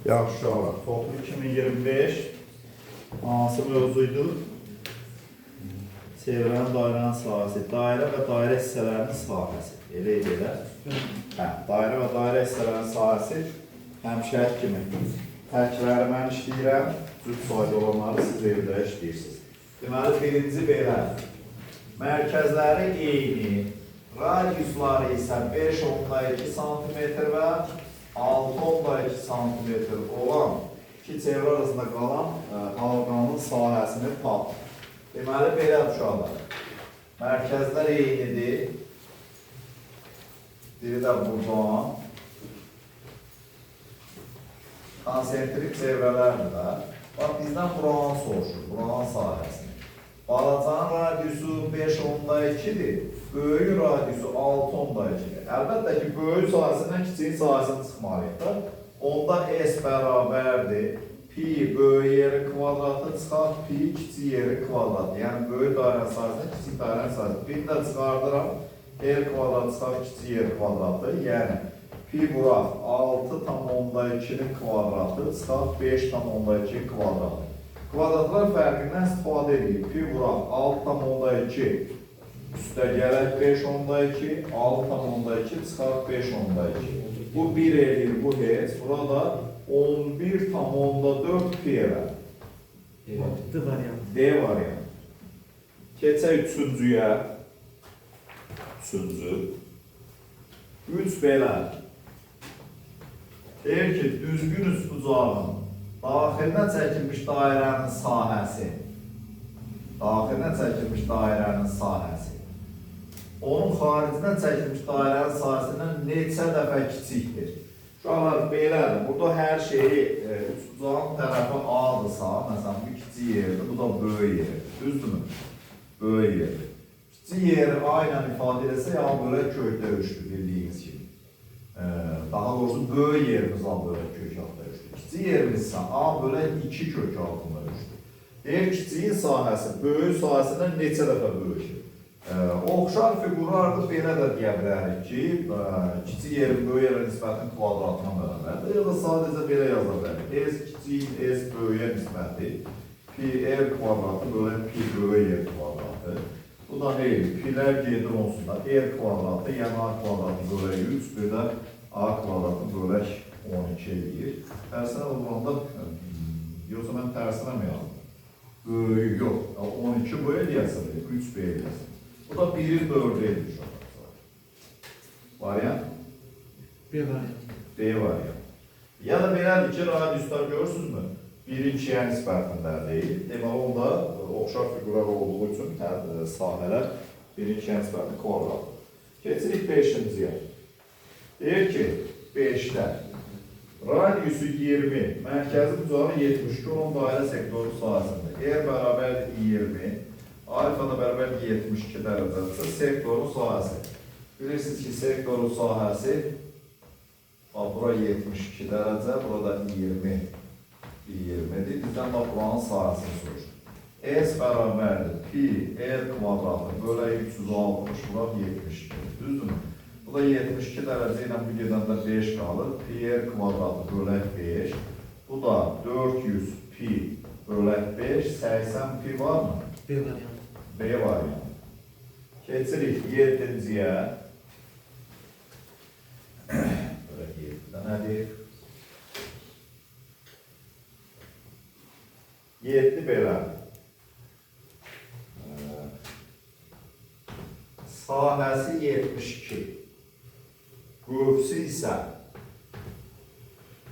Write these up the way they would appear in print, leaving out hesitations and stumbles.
Yaxşı uşaqlar, toplu 2025 hansı mövzuydu? Çevrənin dairənin sahəsi, dairə və dairə hissələrinin sahəsi. Elə elə. Dairə və dairə hissələrinin sahəsi həmşərik kimi. Tərkləri mən işləyirəm, cüt sayda olanları siz evdə işləyirsiniz. Deməli, birinci belə, mərkəzləri eyni, radiusları isə 5,2 cm və 6,2 cm olan iki çevrə arasında qalan halqanın sahəsini tap. Deməli, belə uşaqlar. Mərkəzlər eynidir. Biri də buradan. Konsentrik çevrələrdir də. Bax, bizdən buranın soruşur, buranın sahəsini. Balacanın radiusu 5,2-dir. Böyük radiusu 6,2-dir. Əlbəttə ki, böyük sahəsindən kiçiyin sahəsini çıxmalıyıq da. Onda S bərabərdir. Pi böyük yerin kvadratı çıxar, pi kiçik yerin kvadratı. Yəni, böyük dairənin sahəsindən kiçik dairənin sahəsini. Pi də çıxardıram. R kvadratı çıxar, kiçik yer kvadratı. Yəni, pi bura 6,2-nin kvadratı çıxar, 5,2 kvadratı. Kvadratlar fərqindən istifadə edeyim. Pi bura 6,2 üstə gələk 5,2, 6,2 çıxar 5,2. Bu 1 eləyir, bu heç. Burada 11,4 pi elə. D variant. Keçək üçüncüyə. Üçüncü. 3 belə. Deyir ki, düzgün üst bucağın daxilinə çəkilmiş dairənin sahəsi. Daxilinə çəkilmiş dairənin sahəsi. Onun xaricinə çəkilmiş dairənin sahəsindən neçə dəfə kiçikdir? Uşaqlar, belədir. Burada hər şeyi üçbucağın tərəfi A-dırsa, məsələn, bu kiçik yerdir, bu da böyük yerdir. Düzdürmü? Böyük yerdir. Kiçik yeri A ilə ifadə edilsə, ya böyle kökdə üçdür, bildiyiniz kimi. Daha doğrusu böyük yerimiz A böyle kök altında üçdür. Kiçik yerimiz ise A böyle 2 kök altında üçdür. Deyir, kiçiyin sahəsi, böyük sahəsindən neçə dəfə böyükdür? Oxşar fiqurlardır, belə də deyə bilərik ki, kiçik yerin böyük yerə nisbətin kvadratına bərabərdir. Ya da sadəcə belə yaza bilərik. S kiçik, S böyüyə nisbəti. Pi R kvadratı bölən pi böyük yer kvadratı. Bu da neydir? Pilər gedir onsunda. R kvadratı, yəni A kvadratı bölək 3, bir də A kvadratı bölək 12 eləyir. Tərsinə olanda, yoxsa mən tərsinə mi yazdım? Böyük, yox. 12 bu eləyəsin, 3 bu eləyəsin. Bu da 1'i 4'e edilmiş olacaq. Variant? B variant. B variant. Ya da belədir ki, radiuslar görürsünüz mü? 1'in 2'yə nisbətində deyil. Deməli, onda oxşar figurlar olduğu üçün sahələr 1'in 2'yə nisbətində kvadratdır. Keçirik 5-ciyə. Deyir ki, 5'də radiusu 20, mərkəzi bucağı 72 olan dairə sektoru sahəsində. R bərabərdir 20. Alfa da bərabər 72 dərəcədir. Sektorun sahəsi. Bilirsiniz ki, sektorun sahəsi bura 72 dərəcə, burada 20'dir. Bizdən bax, buranın sahəsini soruşur. S bərabərdir. Pi R kvadratı bölək 360, bura 72. Düzdür mü? Bu da 72 dərəcə ilə bu gedəndə 5 qalır. Pi R kvadratı bölək 5. Bu da 400 pi bölək 5. 80 pi var mı? B variant. B variant. Keçirik 7-ciyə. Böyle 7-də nədir? 7 belə. Sahəsi 72. Qövsü isə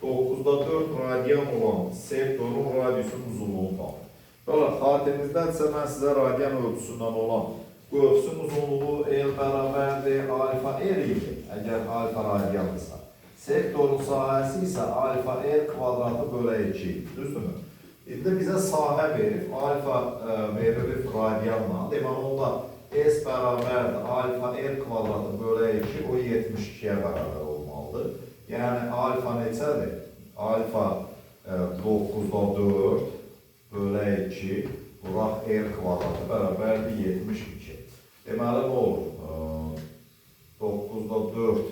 9'da 4 radian olan sektorun radiusunun uzunluğunu tapır. Belə, xatirinizdən isə mən sizə radian ölçüsündən olan qövsün uzunluğu L bərabərdir alfa R idi, əgər alfa radiandırsa. Sektorun sahəsi isə alfa R kvadratı bölək 2, düzdürmü? İndi bizə sahə verib, alfa verilir radianla, deməli onda S bərabərdir alfa R kvadratı bölək 2, o 72'yə bərabər olmalıdır. Yəni alfa neçədir? Alfa 9'da 4 bölək 2, buraq R kvadratı bərabərdir 72. Deməli, nə olur? 9'da 4,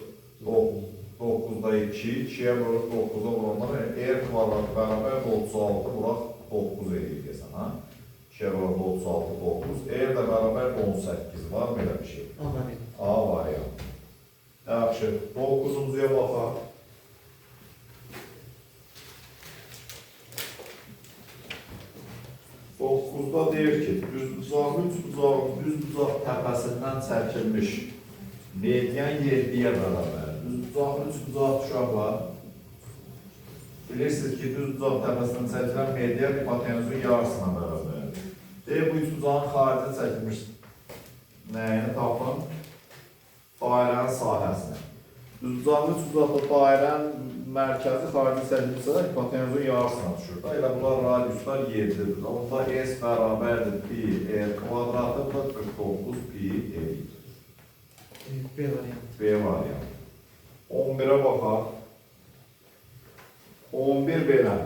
9'da 2, 2'yə bölüb 9'a vuranlar R kvadrat bərabər 36 vuraq 9 eləyir desən, ha? 2 vuraq 36, 9. Eğer də bərabər 18 var mı elə bir şey? Anladım. A variantı. Yaxşı, 9-cuya baxaq. 9-da deyir ki, düzbucağın üç bucağın düz bucaq təpəsindən çəkilmiş median 7-yə bərabər. Düzbucağın üç bucaq uşaqlar. Bilirsiniz ki, düz bucaq təpəsindən çəkilən median hipotenuzun yarısına bərabərdir. Deyir, bu üç bucağın xarici çəkilmiş nəyini tapın? Dairənin sahəsini. Düzbucağın üç bucaqda dairənin mərkəzi xarici çəkilmişsə hipotenuzun yarısına düşür. Elə bunlar radiuslar 7-dir. Onda S bərabərdir pi R kvadratı da 49 pi R. B variantı. B variantı. 11'e baxaq. 11 belə.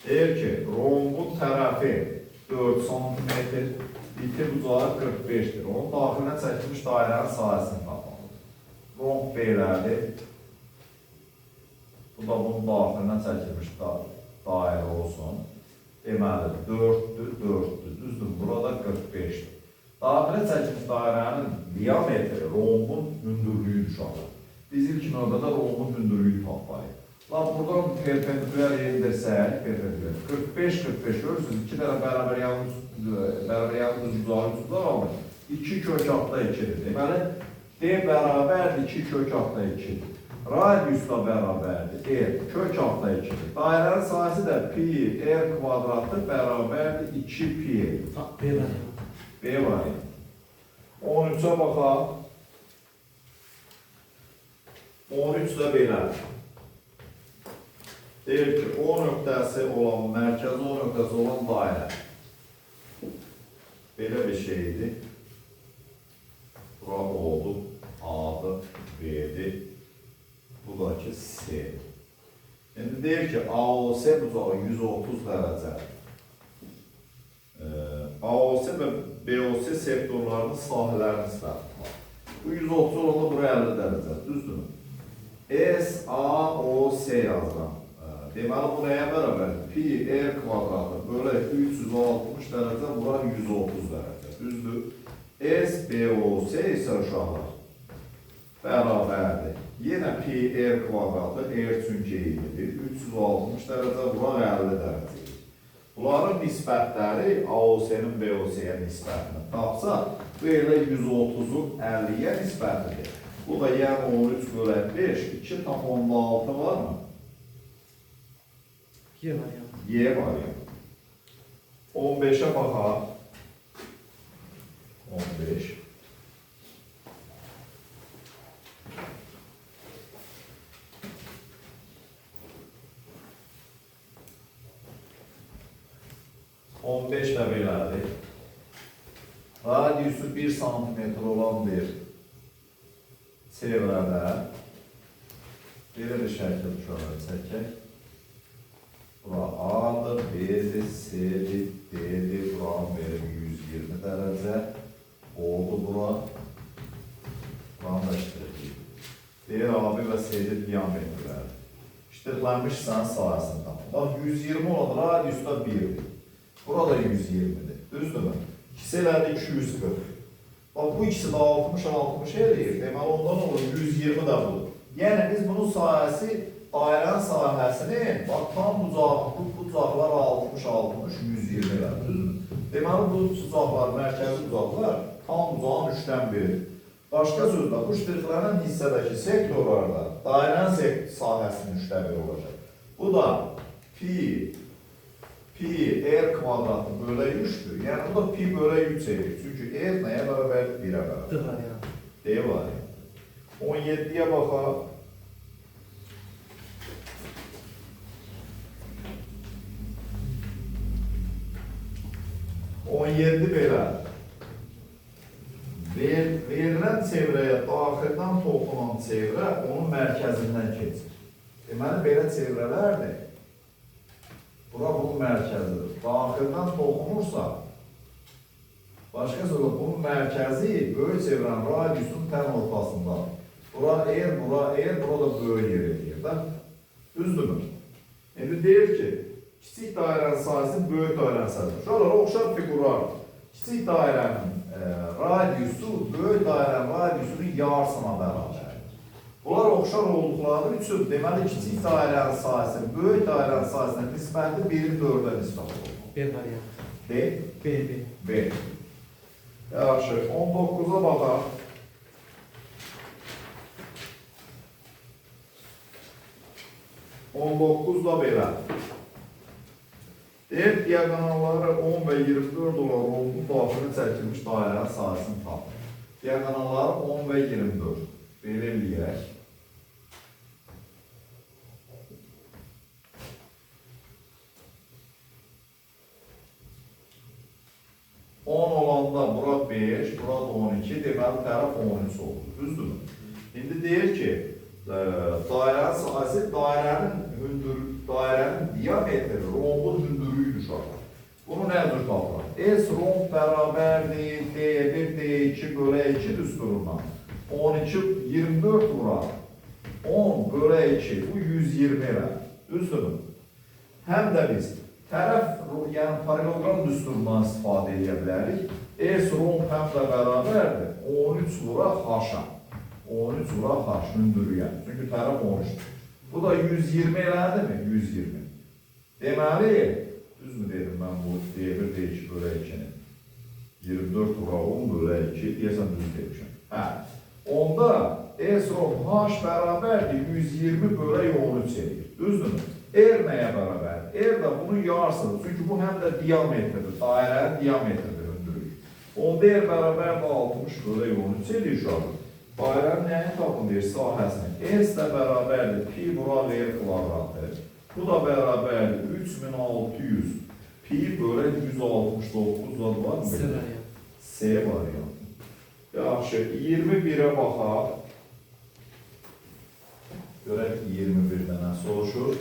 Deyir ki, rombun tərəfi 4 cm, iti bucağı 45'dir. Onun daxilinə çəkilmiş dairənin sahəsini tapmalıdır. Romb belədir. Bu da bunun daxilinə çəkilmiş dairə olsun. Deməli, 4'dür, 4'dür. Düzdür, burada 45'dir. Daxilə çəkilmiş dairənin diametri rombun hündürlüyü uşaqdır. Biz ilk növbədə rombun hündürlüyü tapmalıyıq. Buradan perpendikülər yendirsək, 45-45 görürsünüz, 2 dənə bərabər yanlış bucağı üstülər alır. 2 kök altda 2'dir. Deməli, D bərabərdir 2 kök altda 2'dir. Radius da bərabərdir, R kök altda 2'dir. Dairənin sahəsi də pi R kvadratı bərabərdir 2 pi. B variantı. B variantı. 13'e baxaq. 13 də belədir. Deyir ki, O nöqtəsi olan, mərkəzi O nöqtəsi olan dairə. Belə bir şeydir. Bura oldu, A'dır, B'dir. Bu da ki, C'dir. Şimdi deyir ki, AOS bucağı 130 dərəcə. AOS və BOS sektorlarının sahələrini istədir. Bu 130 olanda bura 50 dərəcə, düzdür mü? SAOS yazıram. Deməli, bu nəyə bərabər? Pi R kvadratı bölə 360 dərəcə, bura 130 dərəcə. Düzdür. SBOS isə uşaqlar bərabərdir. Yenə pi R kvadratı, R çünki eynidir. 360 dərəcə, bura 50 dərəcədir. Bunların nisbətləri AOS-nin BOS-yə nisbətini tapsa, bu elə 130-un 50-yə nisbətidir. Bu da yəni 13 bölə 5, 2,6 var mı? Y variantı. Y variantı. 15'e baxaq. 15. də belədir. Radiusu 1 santimetr olan bir çevrədə belə bir şəkil çəkək. Bura A'dır, B'dir, C'dir, D'dir, buranın verim 120 dərəcə. Oldu bura. Buranı da iştirik. Deyir AB və C'dir diametrlər. İştirilənmiş sənin sahəsində. Bax, 120 olan radiusda 1'dir. Burada 120'dir. Düzdür mü? İkisi elədi 240. Bax, bu ikisi də 60-60 eləyir. Deməli, ondan olur 120 də budur. Yəni, biz bunun sahəsi dairənin sahəsini, bax, tam bucaqlar 60-60, 120 də. Deməli, bu bucaqlar, mərkəzi bucaqlar tam bucağın 3'dən biridir. Başqa sözlə, bu ştrixlərin hissədəki sektorlarda dairənin sahəsinin 3'dən biri olacaq. Bu da pi R kvadratı bölə 3'dür. Yəni, bu da pi bölə 3 edir. Çünki R nəyə bərabərdir? 1'ə bərabər. D variantı. D variantı. 17'yə baxaq. 17 belə. Verilən çevrəyə daxildən toxunan çevrə onun mərkəzindən keçir. Deməli, belə çevrələrdir. Bura bunun mərkəzidir. Daxildən toxunursa, başqa sözlə, bunun mərkəzi böyük çevrənin radiusunun tən ortasındadır. Bura R, bura da böyük yer edir. Düzdür mü? İndi deyir ki, kiçik dairənin sahəsi böyük dairənin sahəsi. Şuralar oxşar figurlar. Kiçik dairənin radiusu böyük dairənin radiusunun yarısına bərabərdir. Bunlar oxşar olduqları üçün deməli kiçik dairənin sahəsi böyük dairənin sahəsinə nisbəti 1/4-ə nisbət olur. B variantı. D, B. B. Yaxşı, 19'a baxaq. 19 da belə. Deyir, diagonalları 10 və 24 olan rolun daxilində çəkilmiş dairənin sahəsini tapın. Diagonalları 10 və 24. Belə eləyək. Olanda bura 5, bura 12, deməli tərəf 13 oldu. Düzdürmü? İndi deyir ki, dairənin sahəsi dairənin diametri rombun hündürlüyüdür uşaqlar. Bunu nə cür tapılır? S romb bərabərdir D1 D2 bölə 2 düsturundan 12 24 vurar. 10 bölə 2 bu 120 elər. Düzdürmü? Həm də biz tərəf, yəni parallelogram düsturundan istifadə edə bilərik. S romb həm də bərabərdir 13 vuraq H-a. 13 vuraq H hündürlüyə. Çünki tərəf 13'dür. Bu da 120 elədi mi? 120. Deməli, düzmü dedim mən bu D1 D2 bölə 2-ni? 24 vuraq 10 bölə 2, deyəsən düz demişəm. Hə. Onda S romb H bərabərdir 120 bölə 13 edir. Düzdürmü? R nəyə bərabərdir? R də bunun yarısıdır. Çünki bu həm də diametridir. Dairənin diametridir hündürlük. Onda R bərabərdir 60 bölə 13 edir şu an. Dairənin nəyini tapın deyir? Sahəsini. S də bərabərdir. Pi bura R kvadratdır. Bu da bərabərdir. 3600 pi bölə 169 da var mı? C variantı. C variantı. Yaxşı, 21'ə baxaq. Görək 21'dən nə soruşur?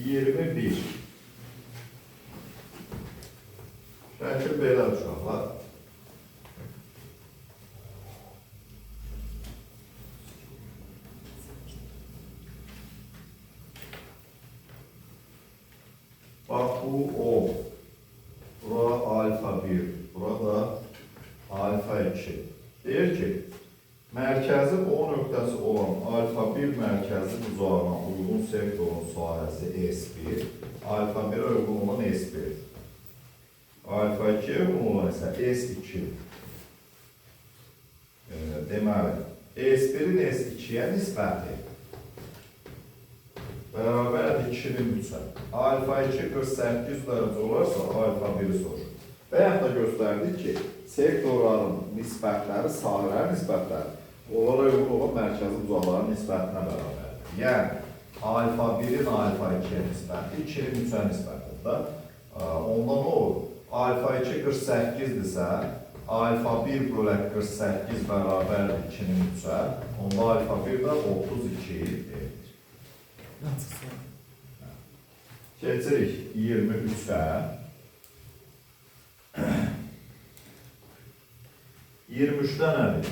21. Şəkil belə uşaqlar. Bax bu O. Bura alfa 1. Burada alfa 2. Deyir ki, mərkəzin O nöqtəsi olan alfa 1 mərkəzin uzağına uyğun sektorun sahəsi S1. Alfa 1'ə uyğun olan S1. Alfa 2'ye uyğun olan isə S2. Deməli, S1'in S2'yə nisbəti bərabərdir 2'nin 3'ə. Alfa 2 48 dərəcə olarsa alfa 1'i soruşur. Və yaxud da göstərdik ki, sektorların nisbətləri, sahələrin nisbətləri onlara uyğun olan mərkəzi uzaqların nisbətinə bərabərdir. Yəni, alfa 1'in alfa 2'yə nisbəti 2'nin 3'ə nisbətidir. Ondan o olur. Alfa 2 48'dirsə, alfa 1 bölə 48 bərabərdir 2'nin 3'ə. Onda alfa 1 də 32 edir. Keçirik 23'ə. 23'də nədir?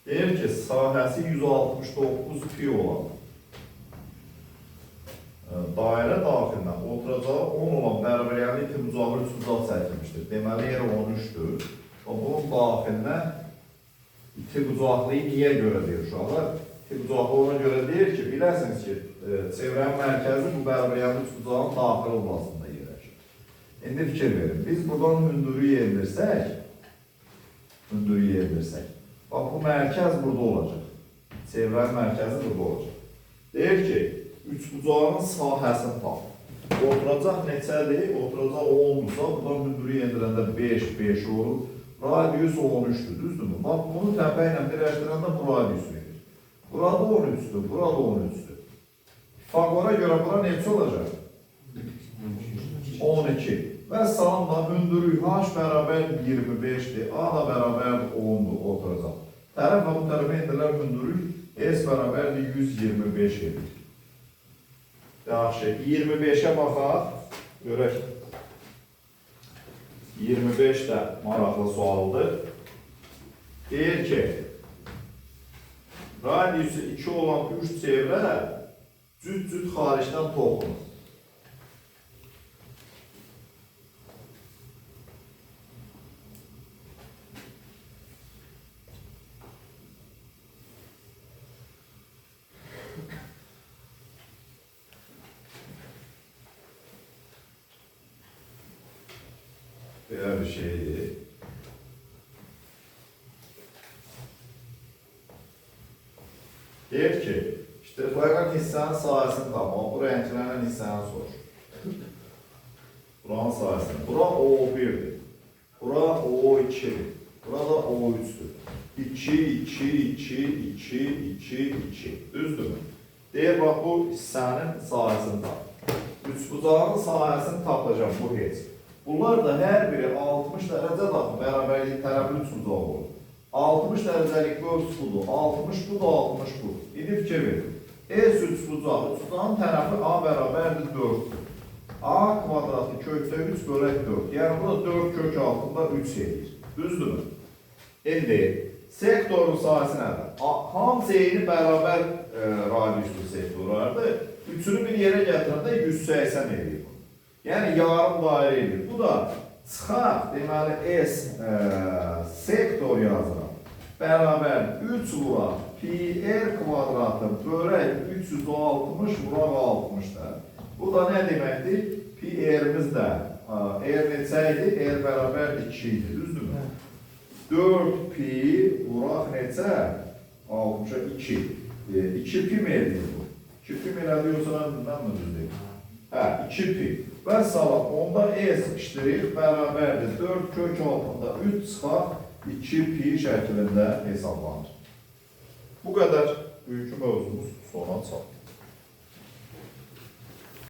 Deyir ki, sahəsi 169 pi olan dairə daxilində oturacağı 10 olan bərabəriyəli iti bucağı 3 bucaq çəkilmişdir. Deməli, yer 13'dür. Bunun daxilinə iti bucaqlıyı niyə görə deyir uşaqlar? İti bucaqlı ona görə deyir ki, biləsiniz ki, çevrənin mərkəzi bu bərabəriyəli 3 bucağın daxil olmasında yerləşir. İndi fikir verin, biz buradan hündürlüyü endirsək, bax bu mərkəz burada olacaq. Çevrənin mərkəzi burada olacaq. Deyir ki, üçbucağın sahəsini tap. Oturacaq neçədir? Oturacaq 10'dursa, buradan hündürlüyü endirəndə 5 olur. Radius 13'dür, düzdürmü? Bax, bunu təpə ilə birləşdirəndə bu radius verir. Burada 13'dür, burada 13'dür. Fagora görə bura neçə olacaq? 12. Və salamla hündürlük H bərabər 25'dir, A da bərabər 10'dur, oturacaq. Tərəf və bu tərəfə endirilən hündürlük S bərabər 125 edir. Yaxşı, 25'ə baxaq, görək. 25 də maraqlı sualdır. Deyir ki, Radiusu 2 olan 3 çevrə cüt-cüt xaricdən toxunur. Belə bir şeydir. Deyir ki, iştiraklarla hissənin sahəsini tapmaq, bu rənglərin hissəni soruşur. Buranın sahəsini. Bura O1'dir. Bura O2'dir. Burada O3'dür. 2, 2, 2, 2, 2, 2. Düzdür mü? Deyir, bax, bu hissənin sahəsini tapır. Üçbucağın sahəsini tapacaq, bu heç. Bunlar da hər biri 60 dərəcə daxil bərabərlik tərəfli üçbucaq olur. 60 dərəcəlik bu üçbudur, 60 budur, 60 budur. İndi fikir verin. S üçbucağı, üçbucağın tərəfi A bərabərdir 4'dür. A kvadratı kökdə 3 bölək 4. Yəni burada 4 kök altında 3 edir. Düzdürmü? İndi sektorun sahəsi nədir? Hamısı eyni bərabər radiuslu sektorlardır. Üçünü bir yerə gətirəndə 180 edir. Yəni yarım dairə edir. Bu da çıxaq, deməli S sektor yazıram. Bərabər 3 vuraq pi r kvadratı bölək 360 vuraq 60'da. Bu da nə deməkdir? Pi r'miz də r neçə idi? R bərabər 2 idi. Düzdürmü? 4 pi vuraq neçə? 60'a 2. 2 pi mi edir bu? 2 pi mi elədiyorsa mən mi düzdeyim? Hə, 2 pi. Və salam, onda S iştirir, bərabərdir 4 kök altında 3 çıxaq 2 pi şəklində hesablanır. Bu qədər bugünkü mövzumuz sona çatdı.